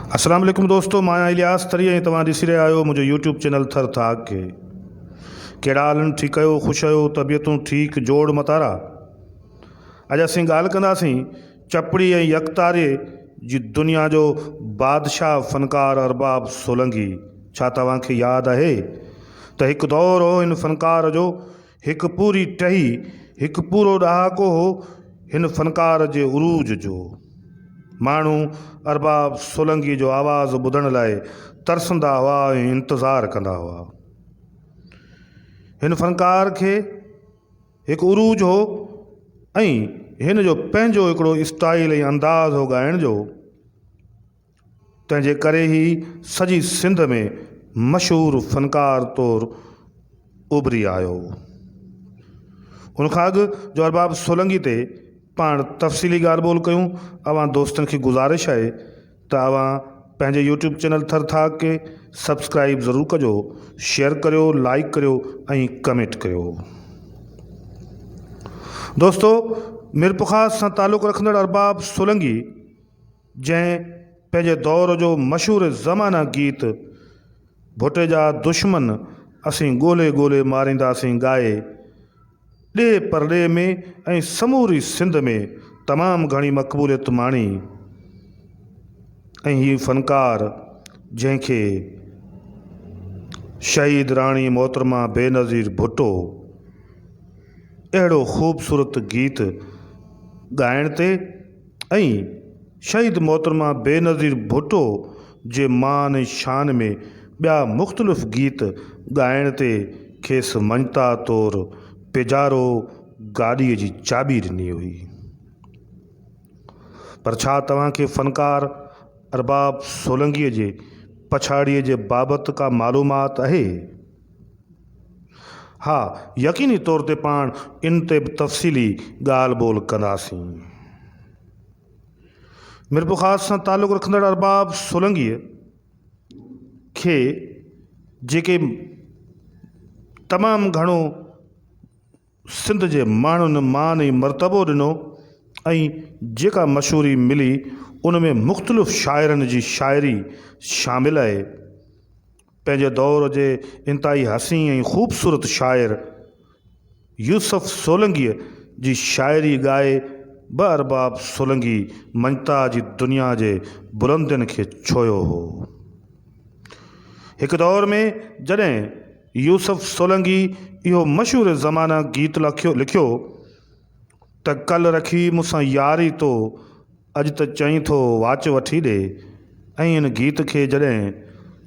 अस्सलाम वालेकुम दोस्तों, मां इलियास तरी ऐं तव्हां ॾिसी रहिया आहियो मुंहिंजो यूट्यूब चैनल थर थाक खे। कहिड़ा हालनि, ठीकु आहियो, ख़ुशि आहियो, तबियतूं ठीकु, जोड़ मतारा। अॼु असीं ॻाल्हि कंदासीं चपड़ी ऐं यकतारे जी दुनिया जो बादशाह फ़नकार अरबाब सोलंकी। छा तव्हांखे यादि आहे त हिकु दौरु हो हिन फ़नकार जो, हिकु पूरी टही, हिकु पूरो ॾहाको हो हिन फ़नकार जे उरूज जो। माण्हू अरबाब सोलंकी जो आवाज़ ॿुधण लाइ तरसंदा हुआ ऐं इंतज़ारु कंदा हुआ। हिन फ़नकार खे हिकु उरूज हो ऐं हिन जो पंहिंजो हिकिड़ो स्टाइल ऐं अंदाज़ हो ॻाइण जो। तंहिंजे करे ई सॼी सिंध में मशहूरु फ़नकार तौरु उभरी आयो। उनखां अॻु जो अरबाब सोलंकी ते पाण तफ़सीली ॻाल्हि ॿोल कयूं, अवां दोस्तनि खे गुज़ारिश आहे त अवां पंहिंजे यूट्यूब चैनल थर थाक खे सब्सक्राइब ज़रूरु कजो, शेयर करियो, लाइक करियो ऐं कमेंट करियो। दोस्तो, मिरपुखास सां तालुक़ु रखंदड़ अरबाब सोलंकी, जंहिं पंहिंजे दौर जो मशहूरु ज़माना गीत भुटे जा दुश्मन असीं ॻोल्हे ॻोल्हे मारींदासीं ॻाए ॾे परॾे में ऐं समूरी सिंध में तमामु घणी मक़बूलियत माणी। ऐं हीउ फ़नकार जंहिंखे शहीद राणी मोहतरमा बेनज़ीर भुट्टो अहिड़ो ख़ूबसूरत गीत ॻाइण ते ऐं शहीद मोहतरमा बेनज़ीर भुट्टो जे मान ऐं शान में ॿिया मुख़्तलिफ़ गीत ॻाइण ते खेसि मञता तौरु पिजारो गाॾीअ जी चाबी ॾिनी हुई। पर छा तव्हांखे फ़नकार अरबाब सोलंकीअ जे पछाड़ीअ जे बाबति का मालूमात आहे? हा, यकीनी तौर ते पाण इन ते बि तफ़सीली ॻाल्हि ॿोल कंदासीं। मिरपुखास सां तालुक़ु रखंदड़ अरबाब सोलंकीअ खे जेके तमामु घणो सिंध जे माण्हुनि मान ऐं मर्तबो ॾिनो ऐं जेका मशहूरी मिली उन में मुख़्तलिफ़ शाइरनि जी शाइरी शामिलु आहे। पंहिंजे दौर जे इंतिहाई हसी ऐं ख़ूबसूरत शाइर यूसुफ सोलंकीअ जी शाइरी ॻाए ब अरबाब सोलंकी मञता जी दुनिया जे बुलंदियुनि खे छुयो हो। हिकु दौर में जॾहिं यूसुफ सोलंकी इहो मशहूरु ज़माना गीत लिखियो त कल रखी मूंसां यारी तो अॼु त चईं थो वाच वठी ॾे, ऐं इन गीत खे जॾहिं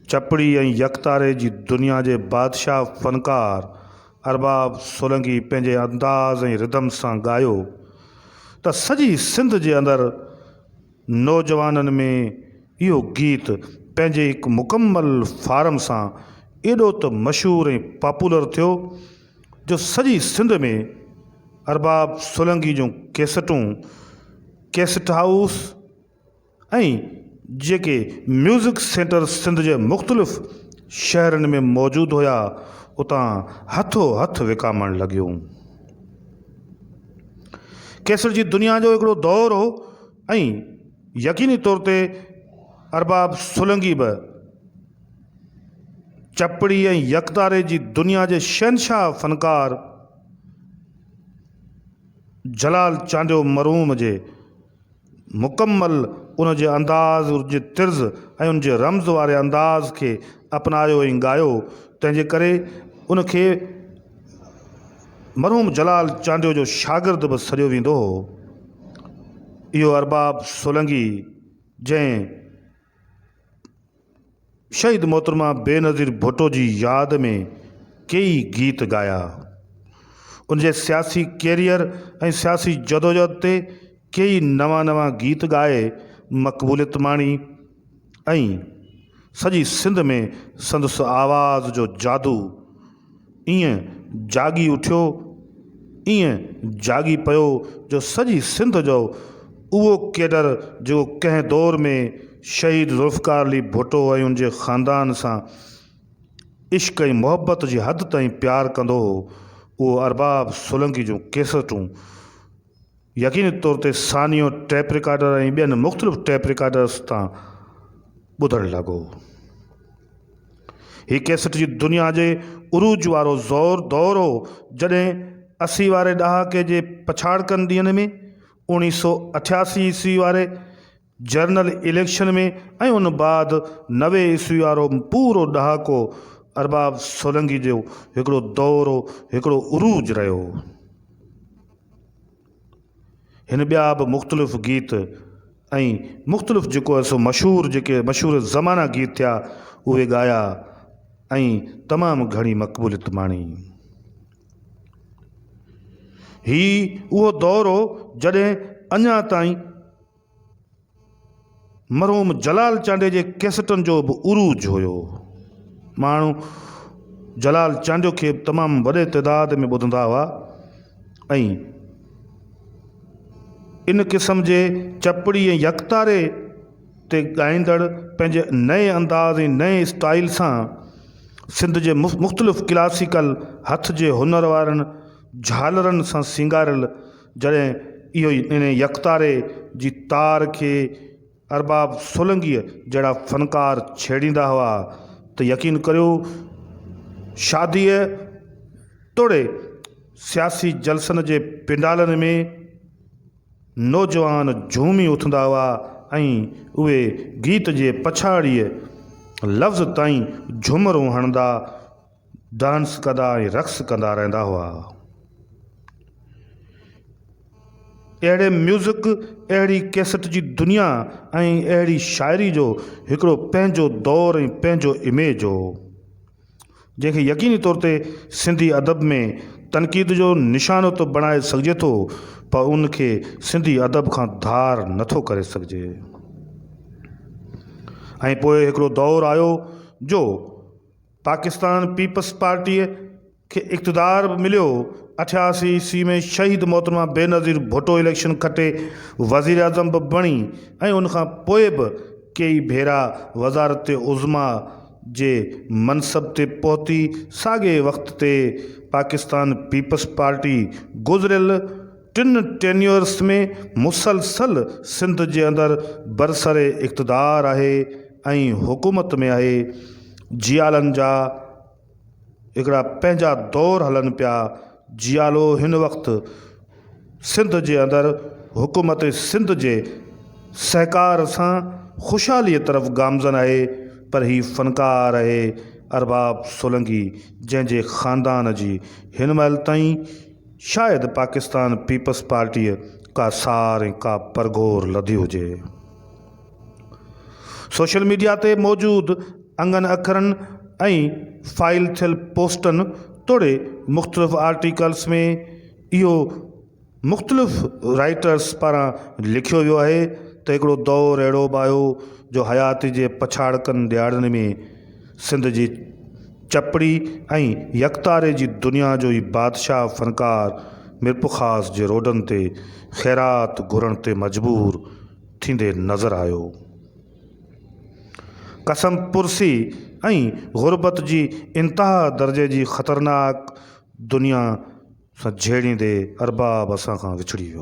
चपड़ी ऐं यकतारे जी दुनिया जे बादशाह फ़नकार अरबाब सोलंकी पंहिंजे अंदाज़ ऐं रिदम सां ॻायो त सॼी सिंध जे अंदरि नौजवाननि में इहो गीत पंहिंजे हिकु मुकमल फारम सां एॾो त मशहूरु ऐं पॉपुलर थियो जो सॼी सिंध में अरबाब सोलंकी जूं कैसेट हाउस ऐं जेके म्यूज़िक सेंटर सिंध जे मुख़्तलिफ़ शहरनि में मौजूदु हुया उतां हथो हथ विकामण लॻियूं। कैसेट जी दुनिया जो हिकिड़ो दौरु हो ऐं यकीनी तौर ते अरबाब सोलंकी बि चपड़ी ऐं यकतारे जी दुनिया जे शहनशाह फ़नकार जलाल चांडियो मरहूम जे मुकमल उन जे अंदाज़, उन जे तिर्ज़ ऐं उन जे रम्ज़ वारे अंदाज़ खे अपनायो ऐं ॻायो। तंहिंजे करे उनखे मरहूम जलाल चांडियो जो शागिर्द बि सॾियो वेंदो हो। इहो अरबाब सोलंकी जंहिं शहीद मोहतरमा बेनज़ीर भुट्टो जी यादि में कई गीत ॻाया, उनजे सियासी कैरियर ऐं सियासी जदोजहद ते कई नवां गीत ॻाए मक़बूलियत माणी ऐं सॼी सिंध में संदसि आवाज़ जो जादू ईअं जागी उठियो, ईअं जागी पियो जो सॼी सिंध जो उहो केडर जो कंहिं दौर में शहीद ज़ुल्फ़िकार अली भुट्टो ऐं उनजे ख़ानदान सां इश्क़ ऐं मुहबत जी हद ताईं प्यारु कंदो हो, उहो अरबाब सोलंकी जूं कैसेटूं यकीनी तौर ते सानियो टेप रिकॉर्डर ऐं ॿियनि मुख़्तलिफ़ टेप रिकॉर्डर्स तां ॿुधणु लॻो। ही कैसेट जी दुनिया जे उरूज वारो दौर हो जॾहिं 80 वारे ॾहाके जे पछाड़कनि ॾींहंनि में 1988 ईस्वी वारे जनरल इलेक्शन में ऐं उन बाद 90 ईस्वी वारो पूरो ॾहाको अरबाब सोलंकी जो हिकिड़ो दौर हो, हिकिड़ो उरूज रहियो। हिन ॿिया बि मुख़्तलिफ़ गीत ऐं मुख़्तलिफ़ जेको आहे सो मशहूरु ज़माना गीत थिया उहे ॻाया ऐं तमामु घणी मक़बूलियत माणी। ही उहो दौर हो जॾहिं अञा ताईं मरहूम जलाल चांडे जे कैसेटनि जो बि उरूज हुयो। माण्हू जलाल चांडो खे तमामु वॾे तइदाद में ॿुधंदा हुआ ऐं इन क़िस्म जे चपड़ी ऐं यकतारे ते ॻाईंदड़ पंहिंजे नए अंदाज़ ऐं नए स्टाइल सां सिंध जे मुख़्तलिफ़ क्लासिकल हथ जे हुनर वारनि झालरनि सां सिंगारियल जॾहिं इहो इन यकतारे जी तार खे अरबाब सोलंकीअ जहिड़ा फ़नकार छेड़ींदा हुआ त यकीन करियो शादीअ तोड़े सियासी जलसनि जे पिंडालनि में नौजवान झूमी उथंदा हुआ ऐं उहे गीत जे पछाड़ीअ लफ़्ज़ ताईं झुमरूं हणंदा डांस कंदा ऐं रक़्स कंदा रहंदा हुआ। अहिड़े म्यूज़िक, अहिड़ी कैसेट जी दुनिया ऐं अहिड़ी शाइरी जो हिकिड़ो पंहिंजो दौर ऐं पंहिंजो इमेज हो जंहिंखे यकीनी तौर ते सिंधी अदब में तनक़ीद जो निशानो तो बणाए सघिजे थो पर उनखे सिंधी अदब खां धार नथो करे सघिजे। ऐं पोइ हिकिड़ो दौरु आयो जो पाकिस्तान पीपल्स पार्टीअ खे इक़्तिदार बि मिलियो। 88 ईस्वी में शहीद मोहतरमा बेनज़ीर भुट्टो इलेक्शन खटे वज़ीर आज़म बि बणी ऐं उनखां पोइ बि कई भेरा वज़ारत उज़्मा जे मनसब ते पहुती। साॻे वक़्त ते पाकिस्तान पीपल्स पार्टी गुज़िरियल 3 टेन्योर्स में मुसलसल सिंध जे अंदरि बरसरे इक़्तिदार आहे ऐं हुकूमत में आहे। जियालनि जा हिकिड़ा पंहिंजा दौर हलनि पिया। जियालो हिन वक़्तु सिंध जे अंदरि हुकूमत सिंध जे सहकार सां ख़ुशहालीअ तरफ़ गामज़न आहे पर ही फ़नकार आहे अरबाब सोलंकी जंहिंजे ख़ानदान जी हिन महिल ताईं शायदि पाकिस्तान पीपल्स पार्टीअ का सार ऐं का परगोर लधी हुजे। सोशल मीडिया ते मौजूदु अंगनि अखरनि ऐं फाइल थियल पोस्टनि तोड़े मुख़्तलिफ़ आर्टिकल्स में इहो मुख़्तलिफ़ राइटर्स पारां लिखियो वियो आहे त हिकिड़ो दौरु अहिड़ो बि आयो जो हयाती जे पछाड़कनि ॾियारनि में सिंध जी चपड़ी ऐं यकतारे जी दुनिया जो ई बादशाह फ़नकार मिरपुखास जे रोडनि ते ख़ैरात घुरण ते मजबूर थींदे नज़र आयो। कसम पुरसी ऐं ग़ुरबत जी इंतिहा दर्जे जी ख़तरनाक दुनिया सां झेड़ींदे अरबाब असां खां विछड़ी वियो।